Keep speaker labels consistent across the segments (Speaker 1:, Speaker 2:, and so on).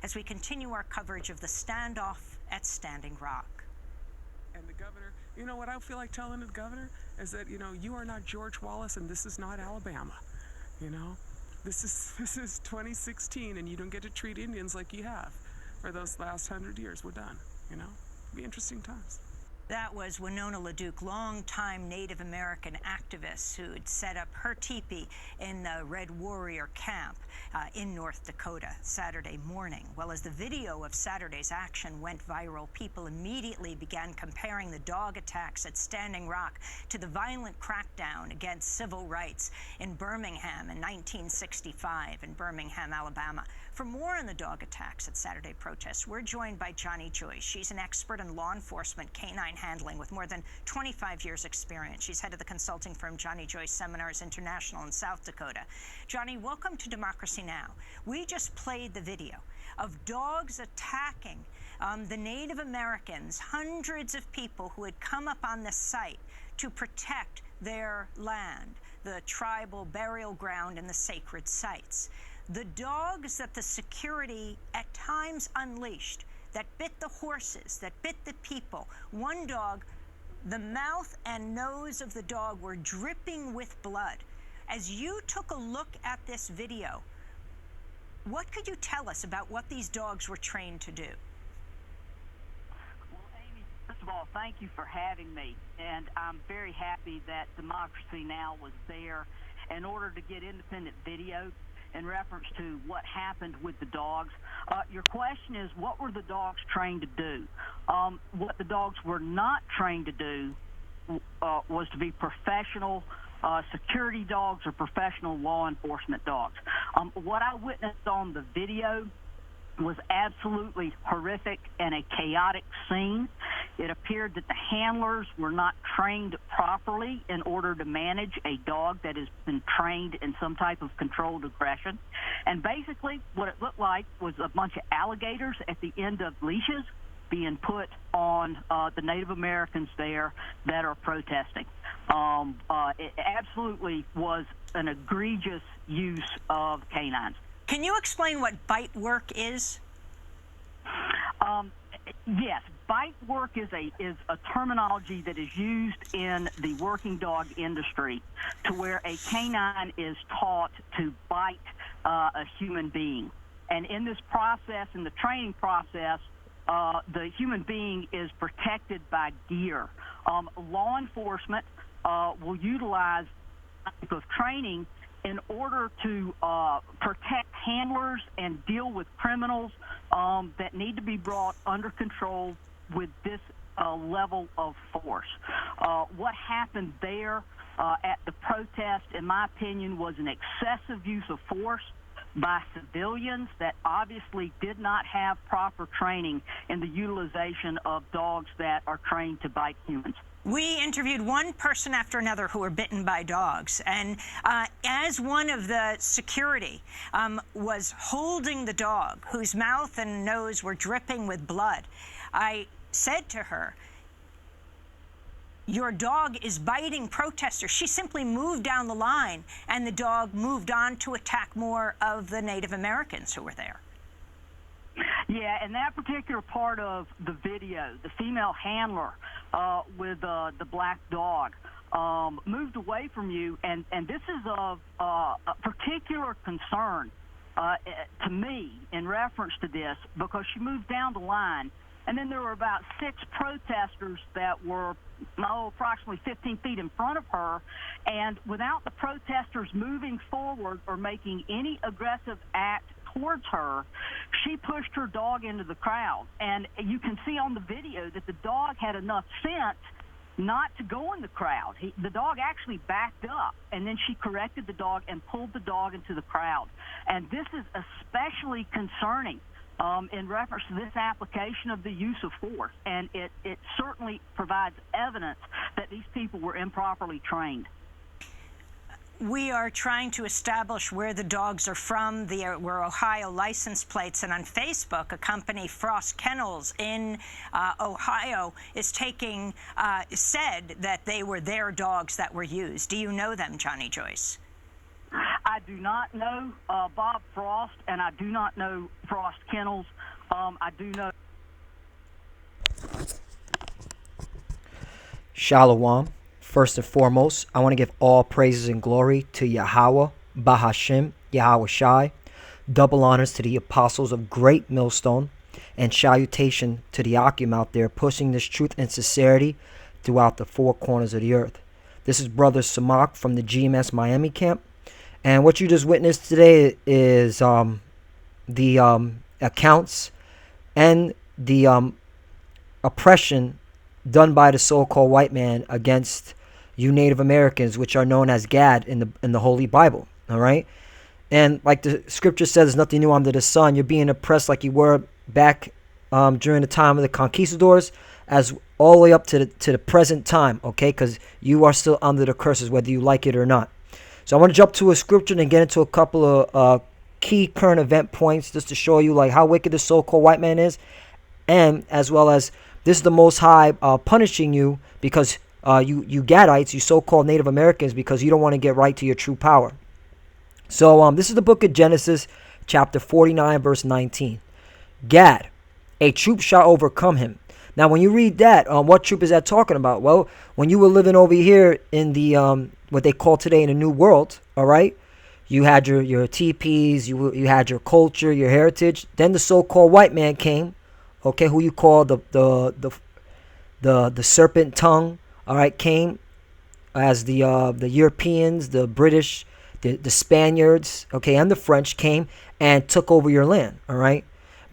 Speaker 1: as we continue our coverage of the standoff at Standing Rock.
Speaker 2: And the governor, you know what I feel like telling the governor is that, you know, you are not George Wallace and this is not Alabama. You know, this is 2016 and you don't get to treat Indians like you have for those last 100 years. We're done, you know. It'll be interesting times.
Speaker 1: That was Winona LaDuke, longtime Native American activist who had set up her teepee in the Red Warrior camp in North Dakota Saturday morning. Well, as the video of Saturday's action went viral, people immediately began comparing the dog attacks at Standing Rock to the violent crackdown against civil rights in Birmingham in 1965 in Birmingham, Alabama. For more on the dog attacks at Saturday protests, we're joined by Johnny Joyce. She's an expert in law enforcement canine handling with more than 25 years experience. She's head of the consulting firm Johnny Joyce Seminars International in South Dakota. Johnny, welcome to Democracy Now! We just played the video of dogs attacking the Native Americans, hundreds of people who had come up on the site to protect their land, the tribal burial ground and the sacred sites. The dogs that the security at times unleashed, that bit the horses, that bit the people. One dog, the mouth and nose of the dog were dripping with blood. As you took a look at this video, what could you tell us about what these dogs were trained to do?
Speaker 3: Well, Amy, first of all, thank you for having me. And I'm very happy that Democracy Now! Was there in order to get independent video in reference to what happened with the dogs. Your question is, what were the dogs trained to do? What the dogs were not trained to do was to be professional security dogs or professional law enforcement dogs. What I witnessed on the video was absolutely horrific and a chaotic scene. It appeared that the handlers were not trained properly in order to manage a dog that has been trained in some type of controlled aggression. And basically what it looked like was a bunch of alligators at the end of leashes being put on the Native Americans there that are protesting. It absolutely was an egregious use of canines.
Speaker 1: Can you explain what bite work is?
Speaker 3: Yes, bite work is a terminology that is used in the working dog industry to where a canine is taught to bite a human being. And in this process, in the training process, the human being is protected by gear. Law enforcement will utilize type of training in order to protect handlers and deal with criminals that need to be brought under control with this level of force. What happened there at the protest, in my opinion, was an excessive use of force by civilians that obviously did not have proper training in the utilization of dogs that are trained to bite humans.
Speaker 1: We interviewed one person after another who were bitten by dogs, and as one of the security was holding the dog, whose mouth and nose were dripping with blood, I said to her, "Your dog is biting protesters." She simply moved down the line, and the dog moved on to attack more of the Native Americans who were there.
Speaker 3: Yeah, and that particular part of the video, the female handler with the black dog moved away from you, and this is of a particular concern to me in reference to this, because she moved down the line, and then there were about 6 protesters that were approximately 15 feet in front of her, and without the protesters moving forward or making any aggressive act towards her, she pushed her dog into the crowd. And you can see on the video that the dog had enough sense not to go in the crowd. The dog actually backed up, and then she corrected the dog and pulled the dog into the crowd. And this is especially concerning in reference to this application of the use of force. And it certainly provides evidence that these people were improperly trained.
Speaker 1: We are trying to establish where the dogs are from. Were Ohio license plates, and on Facebook, a company, Frost Kennels in Ohio, is said that they were their dogs that were used. Do you know them, Johnny Joyce?
Speaker 3: I I do not know Bob Frost, and I do not know Frost Kennels. I do know.
Speaker 4: Shalom. First and foremost, I want to give all praises and glory to Yahweh, Bahashim, Yahweh Shai. Double honors to the apostles of Great Millstone, and salutation to the Akim out there pushing this truth and sincerity throughout the four corners of the earth. This is Brother Samak from the GMS Miami camp. And what you just witnessed today is the accounts and the oppression done by the so-called white man against you Native Americans, which are known as Gad in the Holy Bible. All right. And like the scripture says, there's nothing new under the sun. You're being oppressed like you were back during the time of the conquistadors, as all the way up to the present time, okay? Because you are still under the curses, whether you like it or not. So I want to jump to a scripture and get into a couple of key current event points just to show you like how wicked the so-called white man is, and as well as this is the Most High punishing you because you Gadites, you so-called Native Americans, because you don't want to get right to your true power. So this is the book of Genesis, chapter 49, verse 19. Gad, a troop shall overcome him. Now, when you read that, what troop is that talking about? Well, when you were living over here in the what they call today in the New World, all right, you had your teepees, you had your culture, your heritage. Then the so-called white man came, okay, who you call the serpent tongue, all right, came as the Europeans, the British, the Spaniards, okay, and the French came and took over your land, all right.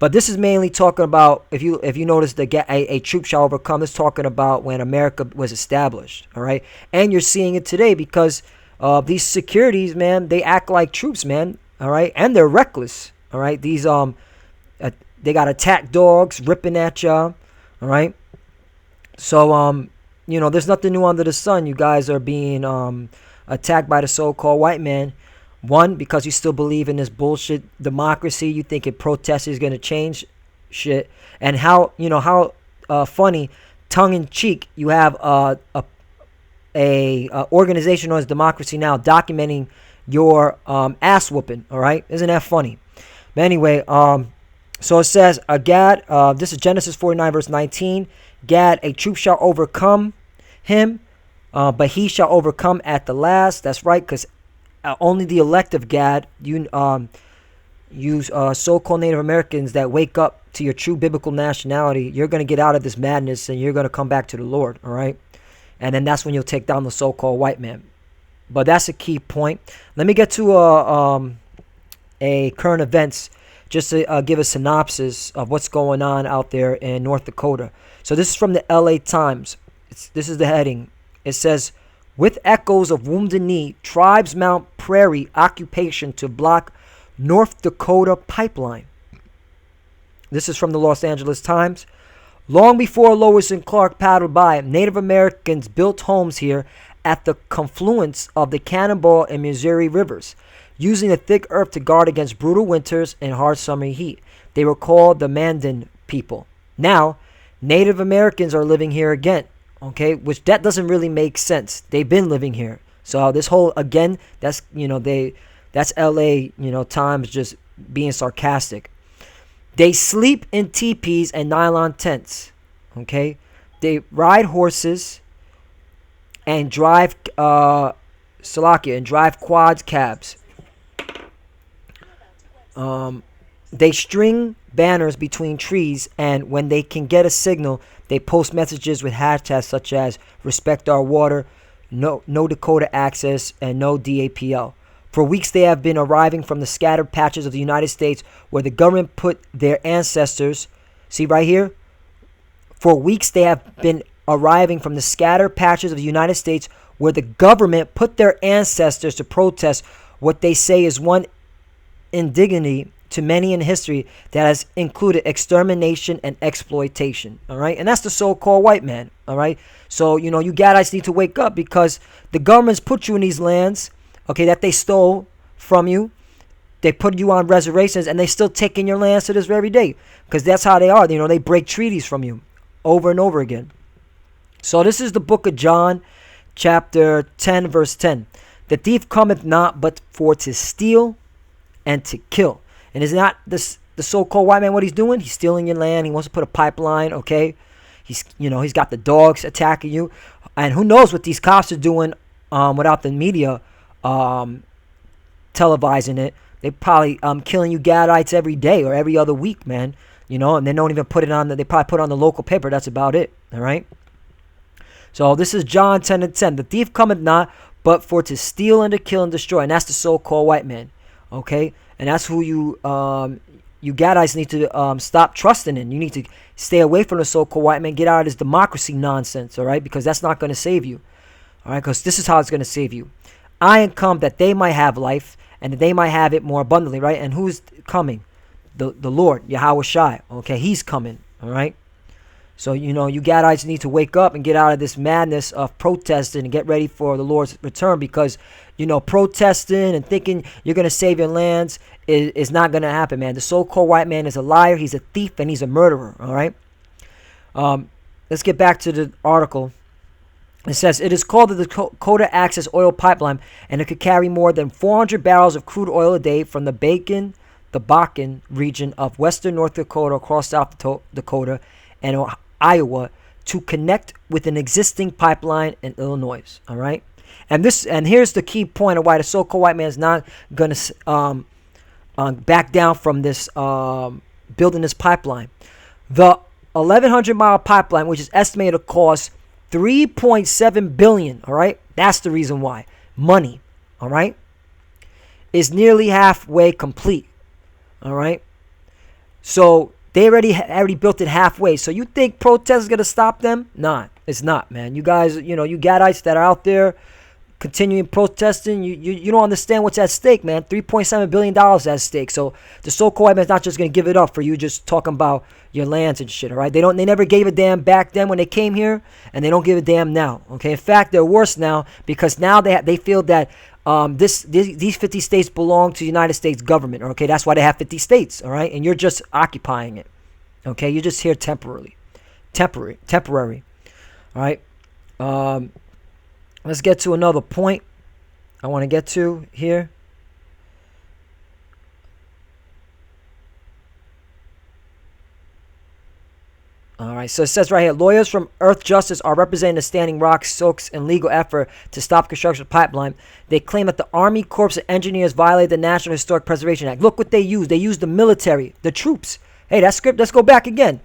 Speaker 4: But this is mainly talking about, if you notice, a troop shall overcome. This is talking about when America was established, all right. And you're seeing it today because these securities, man, they act like troops, man, all right, and they're reckless, all right. These they got attack dogs ripping at y'all, all right. So there's nothing new under the sun. You guys are being attacked by the so-called white man. One, because you still believe in this bullshit democracy. You think protest is going to change shit. And how funny, tongue-in-cheek, you have a organization known as Democracy Now! Documenting your ass whooping, all right? Isn't that funny? But anyway, so it says, Gad, this is Genesis 49, verse 19. Gad, a troop shall overcome him, but he shall overcome at the last. That's right, because only the elect of Gad, you so-called Native Americans that wake up to your true biblical nationality, you're going to get out of this madness and you're going to come back to the Lord, all right? And then that's when you'll take down the so-called white man. But that's a key point. Let me get to a current events just to give a synopsis of what's going on out there in North Dakota. So this is from the LA Times. This is the heading. It says, with echoes of Wounded Knee, tribes mount prairie occupation to block North Dakota pipeline. This is from the Los Angeles Times. Long before Lewis and Clark paddled by, Native Americans built homes here at the confluence of the Cannonball and Missouri rivers, using the thick earth to guard against brutal winters and hard summer heat. They were called the Mandan people. Now, Native Americans are living here again. Okay, which that doesn't really make sense. They've been living here. So this whole, again, that's LA, Times just being sarcastic. They sleep in teepees and nylon tents. Okay, they ride horses and drive quads cabs. They string banners between trees, and when they can get a signal, they post messages with hashtags such as respect our water, no Dakota access, and no DAPL. For weeks they have been arriving from the scattered patches of the United States where the government put their ancestors. See right here? For weeks they have been arriving from the scattered patches of the United States where the government put their ancestors to protest what they say is one indignity to many in history that has included extermination and exploitation, all right? And that's the so-called white man, all right? So, you Gadites need to wake up because the government's put you in these lands, okay, that they stole from you. They put you on reservations, and they still taking your lands to this very day because that's how they are. They break treaties from you over and over again. So this is the book of John, chapter 10, verse 10. The thief cometh not but for to steal and to kill. And is not this the so-called white man what he's doing? He's stealing your land. He wants to put a pipeline, okay? He's got the dogs attacking you. And who knows what these cops are doing without the media televising it. They probably killing you Gadites every day or every other week, man. And they don't even put it on they probably put it on the local paper. That's about it. All right. So this is John 10:10. The thief cometh not but for to steal and to kill and destroy. And that's the so-called white man. Okay. And that's who you Gadites need to stop trusting in. You need to stay away from the so-called white man. Get out of this democracy nonsense. All right. Because that's not going to save you. All right. Because this is how it's going to save you. I am come that they might have life and that they might have it more abundantly. Right. And who's coming? The Lord, Yahweh Shai. Okay, he's coming. All right. So, you Gadites need to wake up and get out of this madness of protesting and get ready for the Lord's return, because, protesting and thinking you're going to save your lands is not going to happen, man. The so-called white man is a liar. He's a thief and he's a murderer. All right. Let's get back to the article. It says, it is called the Dakota Access Oil Pipeline, and it could carry more than 400 barrels of crude oil a day from the Bakken region of western North Dakota across South Dakota and Iowa to connect with an existing pipeline in Illinois. All right, and here's the key point of why the so-called white man is not going to back down from this building this pipeline. The 1,100-mile pipeline, which is estimated to cost $3.7 billion. All right, that's the reason why. Money. All right, is nearly halfway complete. All right. So they already built it halfway. So you think protest is going to stop them? Nah, it's not, man. You guys, you Gadites that are out there continuing protesting, you don't understand what's at stake, man. $3.7 billion at stake. So the so-called white man's not just going to give it up for you just talking about your lands and shit, all right? They never gave a damn back then when they came here, and they don't give a damn now, okay? In fact, they're worse now because now they feel that these 50 states belong to the United States government. Okay, that's why they have 50 states. All right, and you're just occupying it. Okay, you're just here temporary. All right. Let's get to another point I want to get to here. All right, so it says right here, lawyers from Earth Justice are representing the Standing Rock, Soaks, and legal effort to stop construction of the pipeline. They claim that the Army Corps of Engineers violated the National Historic Preservation Act. Look what they used. They used the military, the troops. Hey, that script, let's go back again.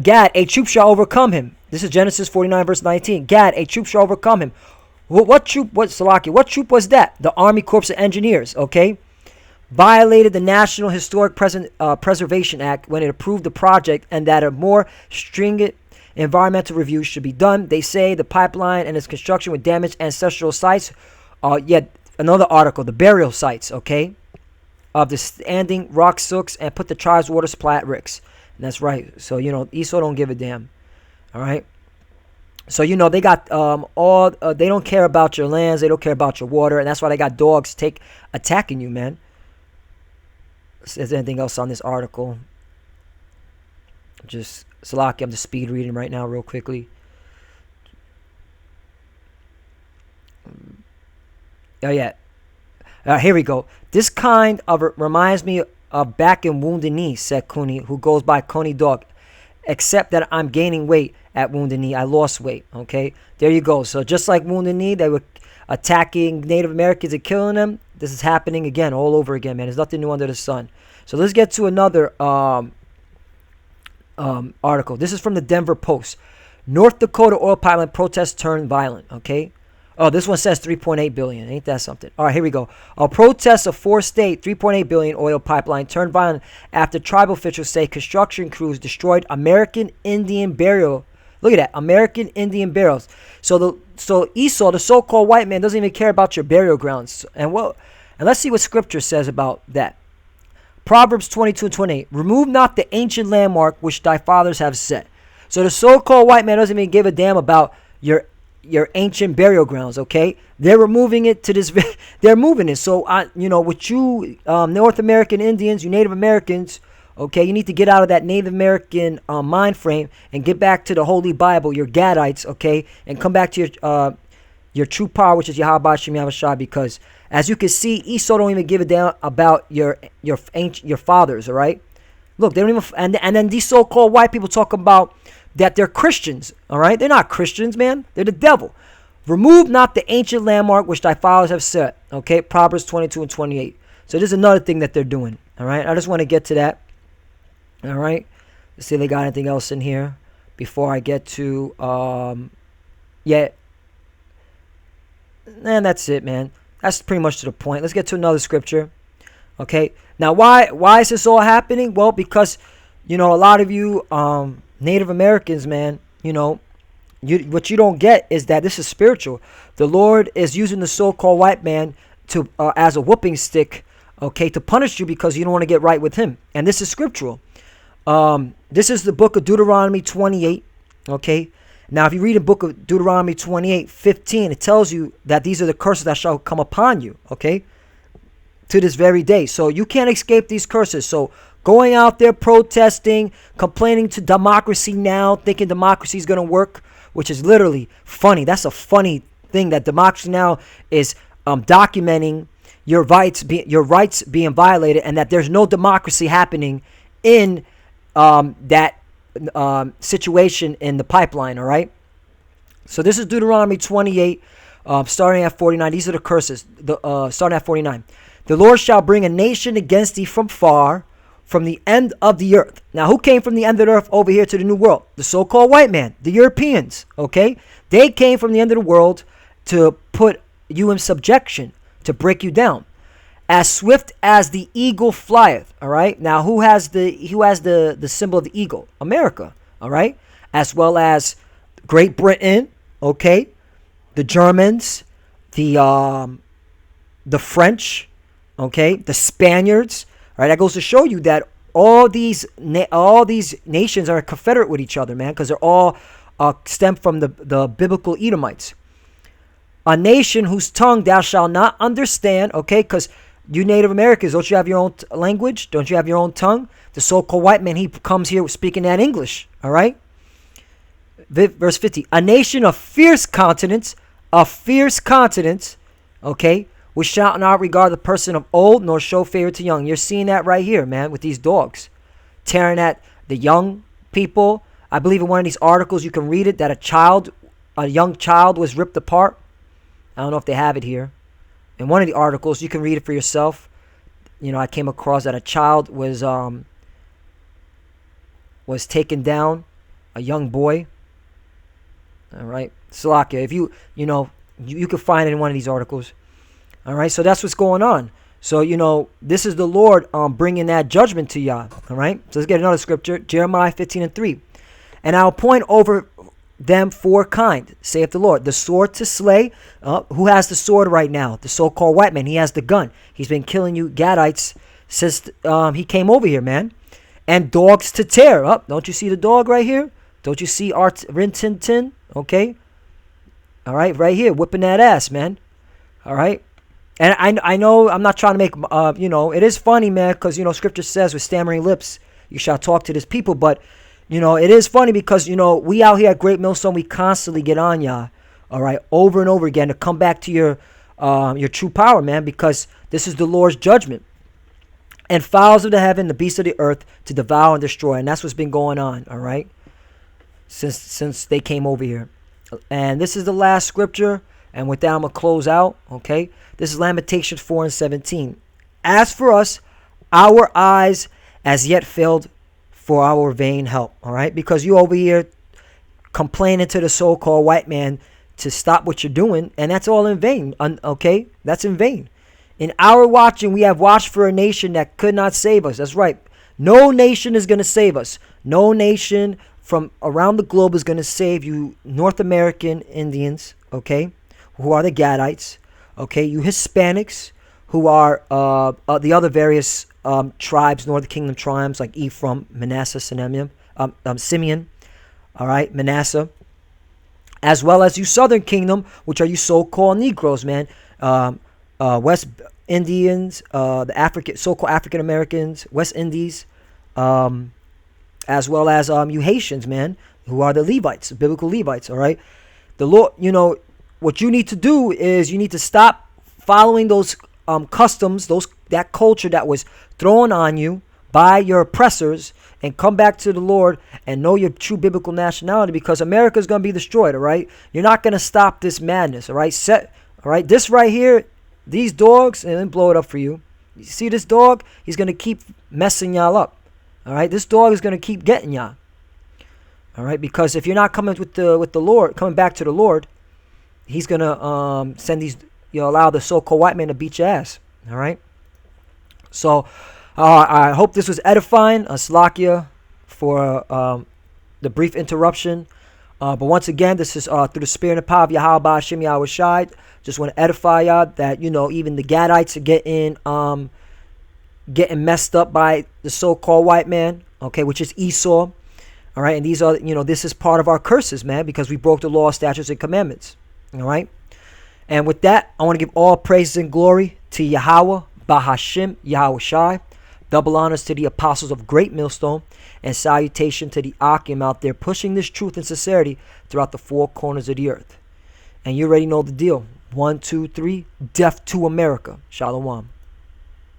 Speaker 4: Gad, a troop shall overcome him. This is Genesis 49, verse 19. Gad, a troop shall overcome him. What troop was that? The Army Corps of Engineers, okay? Violated the National Historic Preservation Act when it approved the project, and that a more stringent environmental review should be done. They say the pipeline and its construction would damage ancestral sites. Yet another article, the burial sites, okay, of the Standing Rock Sooks, and put the tribe's water supply at risk. And that's right. So, Esau don't give a damn. All right. So, they got they don't care about your lands. They don't care about your water. And that's why they got dogs attacking you, man. Is there anything else on this article? Salaki, I'm just speed reading right now real quickly. Oh, yeah. Here we go. This kind of reminds me of back in Wounded Knee, said Cooney, who goes by Coney Dog. Except that I'm gaining weight at Wounded Knee. I lost weight, okay? There you go. So just like Wounded Knee, they were attacking Native Americans and killing them. This is happening again, all over again, man. There's nothing new under the sun. So let's get to another article. This is from the Denver Post. North Dakota oil pipeline protests turned violent, okay? Oh, this one says $3.8 billion. Ain't that something? All right, here we go. A protest of four-state $3.8 billion oil pipeline turned violent after tribal officials say construction crews destroyed American Indian burial. Look at that, American Indian burials. So Esau, the so-called white man, doesn't even care about your burial grounds. And let's see what Scripture says about that. Proverbs 22:28. Remove not the ancient landmark which thy fathers have set. So the so-called white man doesn't even give a damn about your ancient burial grounds, okay? They're removing it to this. They're moving it. So, with you North American Indians, you Native Americans, okay, you need to get out of that Native American mind frame and get back to the Holy Bible, your Gadites, okay, and come back to your true power, which is Yahweh Hashem Yahweh Shai, because as you can see, Esau don't even give a damn about your fathers, all right? Look, they don't even, and then these so-called white people talk about that they're Christians, all right? They're not Christians, man. They're the devil. Remove not the ancient landmark which thy fathers have set, okay? Proverbs 22 and 28. So this is another thing that they're doing, all right? I just want to get to that, all right? Let's see if they got anything else in here before I get to, yeah. And that's it, man. That's pretty much to the point. Let's get to another scripture. Okay. Now, why is this all happening? Well, because, a lot of you Native Americans, man, what you don't get is that this is spiritual. The Lord is using the so-called white man to as a whooping stick, okay, to punish you because you don't want to get right with him. And this is scriptural. This is the book of Deuteronomy 28, okay? Now, if you read the book of Deuteronomy 28:15, it tells you that these are the curses that shall come upon you, okay, to this very day. So you can't escape these curses. So going out there protesting, complaining to democracy now, thinking democracy is going to work, which is literally funny. That's a funny thing that democracy now is documenting your rights being violated, and that there's no democracy happening in that situation in the pipeline, all right? So this is Deuteronomy 28, starting at 49. These are the curses, starting at 49. The Lord shall bring a nation against thee from far, from the end of the earth. Now, who came from the end of the earth over here to the New World? The so-called white man, the Europeans, okay? They came from the end of the world to put you in subjection, to break you down. As swift as the eagle flieth, all right? Now, who has the symbol of the eagle? America, all right? As well as Great Britain, okay? The Germans, the French, okay? The Spaniards, all right? That goes to show you that all these nations are confederate with each other, man, because they're all stem from the biblical Edomites. A nation whose tongue thou shalt not understand, okay? Because you Native Americans, don't you have your own language? Don't you have your own tongue? The so-called white man, he comes here speaking that English, all right? Verse 50, a nation of fierce countenance, okay, which shall not regard the person of old, nor show favor to young. You're seeing that right here, man, with these dogs. Tearing at the young people. I believe in one of these articles, you can read it, that a young child was ripped apart. I don't know if they have it here. In one of the articles, you can read it for yourself. I came across that a child was taken down, a young boy. All right, Salakia, if you can find it in one of these articles. All right, so that's what's going on. So, this is the Lord bringing that judgment to y'all. All right, so let's get another scripture, Jeremiah 15:3. And I'll appoint over them for kind, saith the Lord. The sword to slay. Who has the sword right now? The so-called white man. He has the gun. He's been killing you Gadites since he came over here, man. And dogs to tear. Don't you see the dog right here? Don't you see Rin Tin Tin? Okay. All right, right here, whipping that ass, man. All right. And I know I'm not trying to make, it is funny, man, because, scripture says with stammering lips, you shall talk to this people, but it is funny because, we out here at Great Millstone, we constantly get on y'all, all right, over and over again to come back to your true power, man, because this is the Lord's judgment. And fowls of the heaven, the beasts of the earth, to devour and destroy. And that's what's been going on, all right, since they came over here. And this is the last scripture, and with that, I'm going to close out, okay? This is Lamentations 4:17. As for us, our eyes as yet failed for our vain help, all right? Because you over here complaining to the so-called white man to stop what you're doing, and that's all in vain, okay? That's in vain. In our watching, we have watched for a nation that could not save us. That's right. No nation is going to save us. No nation from around the globe is going to save you North American Indians, okay, who are the Gadites, okay, you Hispanics, who are the other various tribes, Northern Kingdom tribes like Ephraim, Manasseh, Simeon, all right, Manasseh, as well as you Southern Kingdom, which are you so-called Negroes, man, West Indians, the so-called African Americans, West Indies, as well as you Haitians, man, who are the Levites, biblical Levites, all right. The Lord, what you need to do is you need to stop following those customs, that culture that was thrown on you by your oppressors, and come back to the Lord and know your true biblical nationality, because America is going to be destroyed, all right? You're not going to stop this madness, all right? All right, this right here, these dogs, and then blow it up for you. You see this dog? He's going to keep messing y'all up, all right? This dog is going to keep getting y'all, all right? Because if you're not coming with the Lord, coming back to the Lord, he's going to send these, allow the so-called white man to beat your ass, all right? So, I hope this was edifying. Slakia for the brief interruption. But once again, this is through the spirit and the power of Yahweh Ba'Hashem Yahweh Shai. Just want to edify y'all that, even the Gadites are getting messed up by the so-called white man, okay, which is Esau. All right, and these are, this is part of our curses, man, because we broke the law, statutes, and commandments. All right. And with that, I want to give all praises and glory to Yahweh Ba'Hashem Yahweh Shai. Double honors to the apostles of Great Millstone, and salutation to the Akim out there pushing this truth and sincerity throughout the four corners of the earth. And you already know the deal. 1, 2, 3, death to America. Shalom.